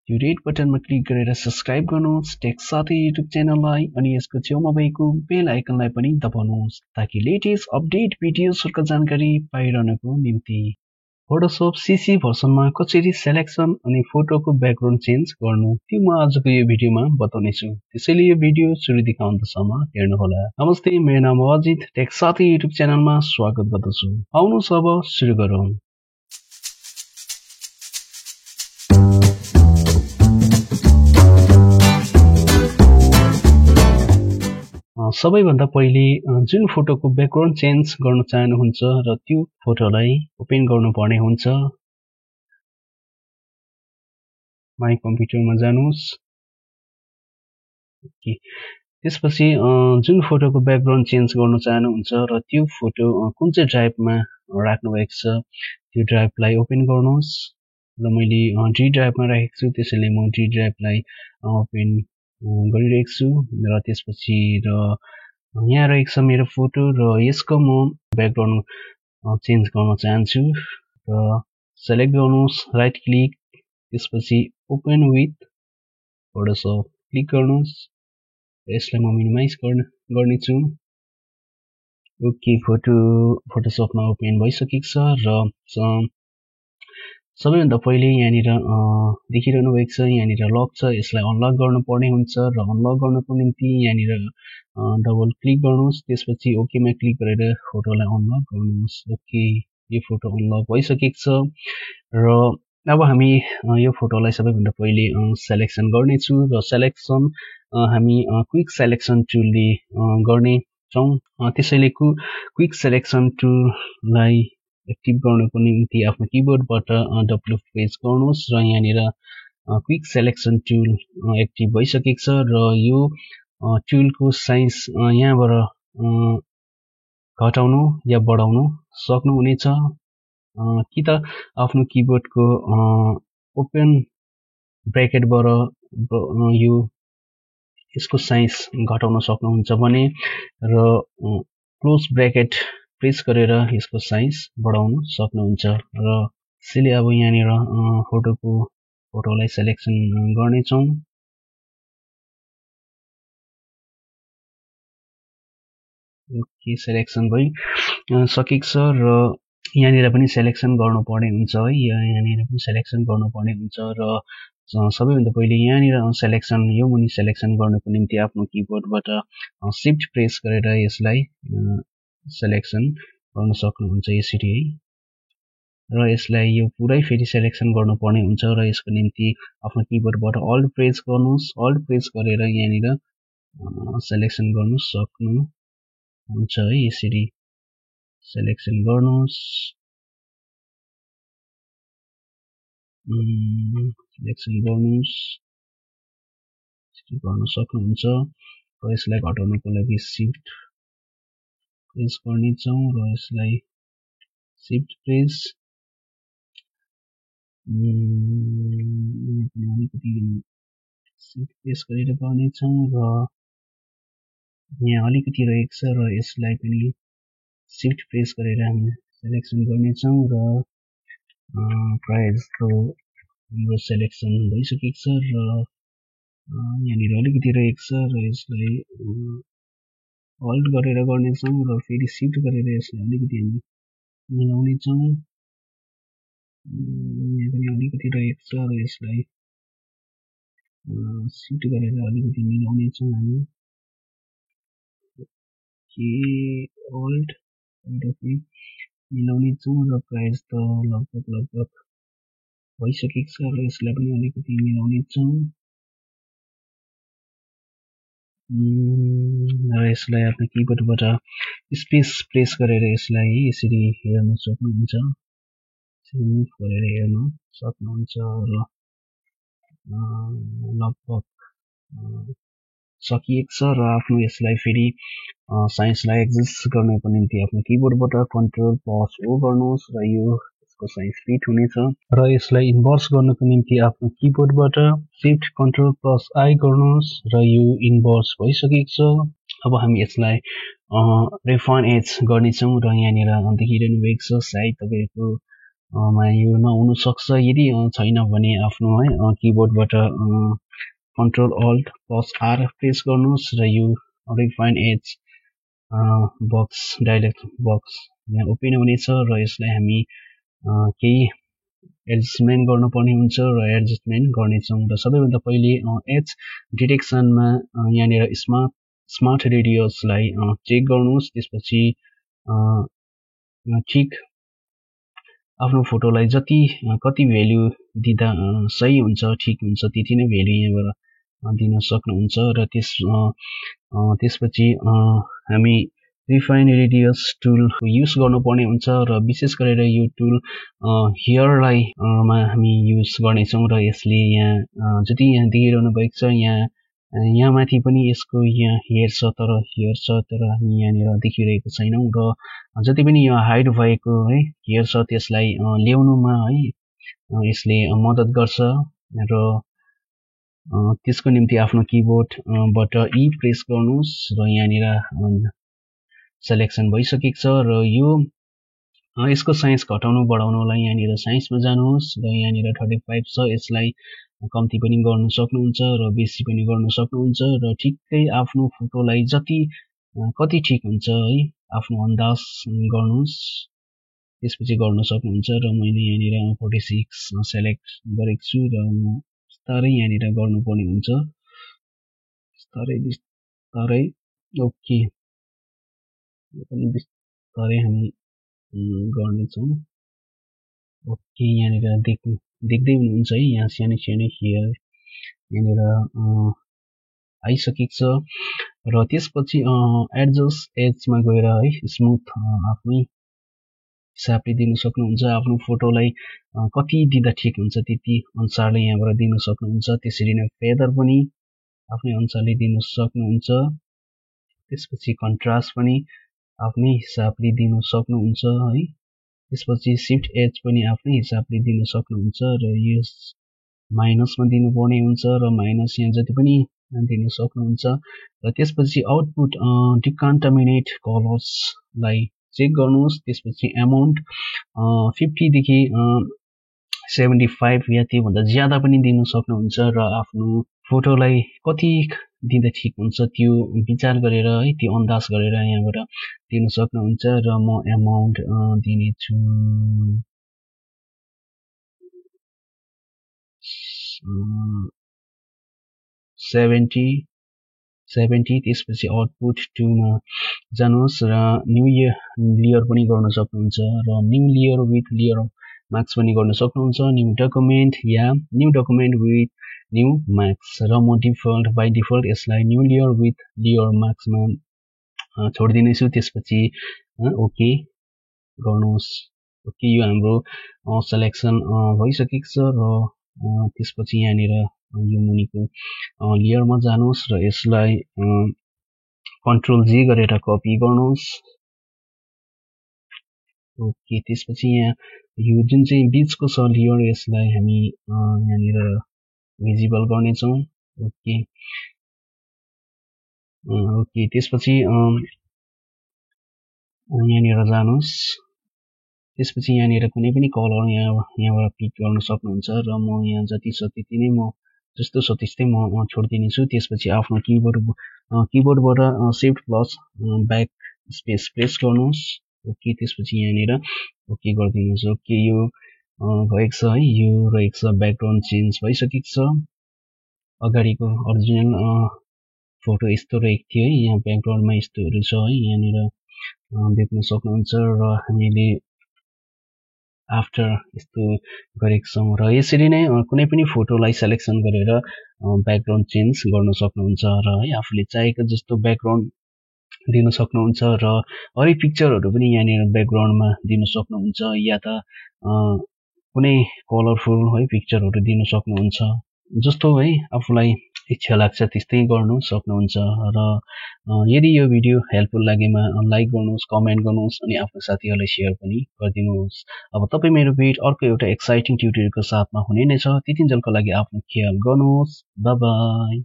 यो रेड बटनमा क्लिक गरेर सब्स्क्राइब गर्नुहोस् टेक साथै युट्युब च्यानललाई अनि यसको छेउमा भएको बेल आइकनलाई पनि दबाउनुहोस् ताकि लेटेस्ट अपडेट भिडियोजहरुको जानकारी पाइरहनको निम्ति। फोटोशप सीसी भर्सनमा कसरी सेलेक्सन अनि फोटोको ब्याकग्राउन्ड चेन्ज गर्नु त्यो म आजको यो भिडियोमा बताउने छु। त्यसैले यो भिडियो सुरुदेखि अन्तसम्म हेर्नुहोला। नमस्ते, मेरो नाम हो अजित, टेक साथै युट्युब च्यानलमा स्वागत गर्दछु। आउनुहोस् अब सुरु गरौँ। सबैभन्दा पहिले जुन फोटोको ब्याकग्राउन्ड चेन्ज गर्न चाहनुहुन्छ र त्यो फोटोलाई ओपन गर्नुपर्ने हुन्छ। माई कम्प्युटरमा जानुहोस्। त्यसपछि जुन फोटोको ब्याकग्राउन्ड चेन्ज गर्न चाहनुहुन्छ र त्यो फोटो कुन चाहिँ ड्राइभमा राख्नु भएको छ त्यो ड्राइभलाई ओपन गर्नुहोस्। र मैले डी ड्राइभमा राखेको छु, त्यसैले म डी ड्राइभलाई ओपन गरिरहेको छु। र त्यसपछि यहाँ रहेको छ मेरो फोटो र यसको म ब्याकग्राउन्ड चेन्ज गर्न चाहन्छु। र सेलेक्ट गर्नुहोस्, राइट क्लिक, त्यसपछि ओपन विथ फोटोशप क्लिक गर्नुहोस्। यसलाई म मिनिमाइज गर्नेछु। ओके, फोटोशपमा ओपन भइसकेको छ। र सबैभन्दा पहिले यहाँनिर देखिरहनु भएको छ, यहाँनिर लक छ, यसलाई अनलक गर्नुपर्ने हुन्छ। र अनलक गर्नको निम्ति यहाँनिर डबल क्लिक गर्नुहोस्, त्यसपछि ओकेमा क्लिक गरेर फोटोलाई अनलक गर्नुहोस्। ओके, यो फोटो अनलक भइसकेको छ। र अब हामी यो फोटोलाई सबैभन्दा पहिले सेलेक्सन गर्नेछु। र सेलेक्सन हामी क्विक सेलेक्सन टुलले गर्नेछौँ। त्यसैले क्विक सेलेक्सन टुललाई एक्टिभ गर्नको निम्ति आफ्नो किबोर्डबाट डब्ल्यु प्रेस गर्नुहोस्। र यहाँनिर क्विक सेलेक्सन टुल एक्टिभ भइसकेको छ। र यो टुलको साइज यहाँबाट घटाउनु या बढाउनु सक्नुहुनेछ, कि त आफ्नो किबोर्डको ओपन ब्र्याकेटबाट यो यसको साइज घटाउन सक्नुहुन्छ भने, र क्लोज ब्र्याकेट प्रेस गरेर यसको साइज बढाउन सक्नुहुन्छ। र त्यसैले अब यहाँनिर फोटोलाई सेलेक्सन गर्नेछौँ। ओके, सेलेक्सन भइसकेको छ। र यहाँनिर पनि सेलेक्सन गर्नुपर्ने हुन्छ है, यहाँनिर पनि सेलेक्सन गर्नुपर्ने हुन्छ। र सबैभन्दा पहिले यहाँनिर सेलेक्सन यो मुनि सेलेक्सन गर्नको निम्ति आफ्नो किबोर्डबाट शिफ्ट प्रेस गरेर यसलाई सेलेक्सन गर्न सक्नुहुन्छ यसरी है। र यसलाई यो पुरै फेरि सेलेक्सन गर्नुपर्ने हुन्छ। र यसको निम्ति आफ्नो किबोर्डबाट अल्ट प्रेस गर्नुहोस्। अल्ट प्रेस गरेर यहाँनिर सेलेक्सन गर्नु सक्नुहुन्छ है, यसरी सेलेक्सन गर्नुहोस्। गर्न सक्नुहुन्छ। र यसलाई घटाउनको लागि शिफ्ट प्रेस गर्नेछौँ। र यसलाई शिफ्ट प्रेस अलिकति शिफ्ट प्रेस गरेर गर्नेछौँ। र यहाँ अलिकति रहेको छ, र यसलाई पनि शिफ्ट प्रेस गरेर हामी सेलेक्सन गर्नेछौँ। र प्रायः जस्तो हाम्रो सेलेक्सन भइसकेको छ। र यहाँनिर अलिकति रहेको छ, र यसलाई होल्ड गरेर गर्नेछौँ। र फेरि शिफ्ट गरेर यसलाई अलिकति हामी मिलाउनेछौँ। यहाँ पनि अलिकति रहेको छ, र यसलाई शिफ्ट गरेर अलिकति मिलाउनेछौँ हामी। होल्ड मिलाउनेछौँ। र प्रायः जस्तो लगभग भइसकेको छ। र यसलाई पनि अलिकति मिलाउनेछौँ। र यसलाई आफ्नो किबोर्डबाट स्पेस प्रेस गरेर यसलाई यसरी हेर्न सक्नुहुन्छ, मुभ गरेर हेर्न सक्नुहुन्छ। र लगभग सकिएको छ। र आफ्नो यसलाई फेरि साइजलाई एडजस्ट गर्नको निम्ति आफ्नो किबोर्डबाट कन्ट्रोल प्लस ओ गर्नुहोस्। र यो यसको साइज फिट हुनेछ। र यसलाई इन्भर्स गर्नको निम्ति आफ्नो किबोर्डबाट शिफ्ट कन्ट्रोल प्लस आई गर्नुहोस्। र यो इन्भर्स भइसकेको छ। अब हामी यसलाई रिफाइन एज गर्नेछौँ। र यहाँनिर देखिरहनु भएको छ, सायद तपाईँको मा यो नहुन सक्छ। यदि छैन भने आफ्नो है किबोर्डबाट control alt plus R press गर्नुहोस् र यो refine edge box dialog box यहाँ ओपन हुनेछ र यसलाई हामी केही एडजस्टमेन्ट गर्नुपर्ने हुन्छ र एडजस्टमेन्ट गर्नेछौँ। र सबैभन्दा पहिले एच डिटेक्सनमा यहाँनिर स्मार्ट रेडियसलाई चेक गर्नुहोस्। त्यसपछि ठिक आफ्नो फोटोलाई कति भ्यालु दिँदा सही हुन्छ ठिक हुन्छ त्यति नै भ्यालु यहाँबाट दिन सक्नुहुन्छ। र त्यसपछि हामी रिफाइन रेडियस टुल युज गर्नुपर्ने हुन्छ र विशेष गरेर यो टुल हेयरलाई हामी युज गर्नेछौँ र यसले यहाँ जति यहाँ देखिरहनु भएको छ यहाँ माथि पनि यसको यहाँ हेयर छ तर हामी यहाँनिर देखिरहेको छैनौँ र जति पनि यो हाइड भएको है हेयर छ त्यसलाई ल्याउनुमा है यसले मद्दत गर्छ। र त्यसको निम्ति आफ्नो किबोर्डबाट ई प्रेस गर्नुहोस् र यहाँनिर सेलेक्सन भइसकेको छ र यसको साइज घटाउनु बढाउनुलाई यहाँनिर साइजमा जानुहोस् र यहाँनिर 35 छ यसलाई कम्ती पनि गर्न सक्नुहुन्छ र बेसी पनि गर्न सक्नुहुन्छ र ठिकै आफ्नो फोटोलाई कति ठिक हुन्छ है आफ्नो अन्दाज गर्नुहोस् त्यसपछि गर्न सक्नुहुन्छ। र मैले यहाँनिर 46 सेलेक्ट गरेको छु र बिस्तारै यहाँनिर गर्नुपर्ने हुन्छ बिस्तारै ओके पनि बिस्तारै हामी गर्नेछौँ। ओके यहाँनिर देख्दै हुनुहुन्छ है यहाँ सानो हेयर यहाँनिर आइसकेको छ र त्यसपछि एडजस्ट एजमा गएर है स्मुथ आफ्नै हिसाबले दिन सक्नुहुन्छ। आफ्नो फोटोलाई कति दिँदा ठिक हुन्छ त्यति अनुसारले यहाँबाट दिन सक्नुहुन्छ। त्यसरी नै फेदर पनि आफ्नै अनुसारले दिन सक्नुहुन्छ। त्यसपछि कन्ट्रास्ट पनि आफ्नै हिसाबले दिन सक्नुहुन्छ है। त्यसपछि शिफ्ट एज पनि आफ्नै हिसाबले दिन सक्नुहुन्छ र यस माइनसमा दिनुपर्ने हुन्छ र माइनस यहाँ जति पनि दिन सक्नुहुन्छ। र त्यसपछि आउटपुट डिकन्टामिनेट कलर्सलाई चेक गर्नुहोस्। त्यसपछि एमाउन्ट 50 देखि 75 या त्योभन्दा ज्यादा पनि दिन सक्नुहुन्छ र आफ्नो फोटोलाई कति दिँदा ठिक हुन्छ त्यो विचार गरेर है त्यो अन्दाज गरेर यहाँबाट दिन सक्नुहुन्छ। र म एमाउन्ट दिनेछु 70। त्यसपछि आउटपुट 2 मा जानुहोस् र न्यू लेयर पनि गर्न सक्नुहुन्छ र new layer with layer marks पनि गर्न सक्नुहुन्छ। New document yeah new document with new marks र म बाइ डिफल्ट यसलाई न्यू लेयर विथ लेयर मार्क्समा छोडिदिनेछु। त्यसपछि ओके गर्नुहोस्। ओके यो हाम्रो सेलेक्सन भइसकेको छ र त्यसपछि यहाँनिर यो मुनिको लेयरमा जानुहोस् र यसलाई कन्ट्रोल जी गरेर कपी गर्नुहोस्। ओके त्यसपछि यहाँ यो जुन चाहिँ बीचको छ लेयर यसलाई हामी यहाँनिर भिजिबल गर्नेछौँ। ओके त्यसपछि यहाँनिर जानुहोस्। त्यसपछि यहाँनिर कुनै पनि कलर यहाँबाट पिक गर्न सक्नुहुन्छ र म यहाँ जति छ त्यति नै म जस्तो छ त्यस्तै म छोडिदिनेछु। त्यसपछि आफ्नो किबोर्डबाट shift plus backspace press गर्नुहोस्। ओके त्यसपछि यहाँनिर ओके गरिदिनुहोस्। ओके यो भएको छ है यो रहेको छ ब्याकग्राउन्ड चेन्ज भइसकेको छ। अगाडिको ओरिजिनल फोटो यस्तो रहेको थियो है यहाँ ब्याकग्राउन्डमा यस्तोहरू छ है यहाँनिर देख्न सक्नुहुन्छ र हामीले आफ्टर यस्तो गरेको छौँ र यसरी नै कुनै पनि फोटोलाई सेलेक्सन गरेर ब्याकग्राउन्ड चेन्ज गर्न सक्नुहुन्छ र है आफूले चाहेको जस्तो ब्याकग्राउन्ड दिन सक्नुहुन्छ र अरू पिक्चरहरू पनि यहाँनिर ब्याकग्राउन्डमा दिन सक्नुहुन्छ या त कुनै कलरफुल है पिक्चरहरू दिन सक्नुहुन्छ। जस्तो है आफूलाई इच्छा लाग्छ त्यस्तै गर्नु सक्नुहुन्छ। र यदि यो भिडियो हेल्पफुल लागेमा लाइक गर्नुहोस्, कमेन्ट गर्नुहोस् अनि आफ्नो साथीहरूलाई सेयर पनि गरिदिनुहोस्। अब तपाईँ मेरो भेट अर्को एउटा एक्साइटिङ ट्युटोरियलको साथमा हुने नै छ। त्यतिन्जेलको लागि आफ्नो ख्याल गर्नुहोस्। Bye bye.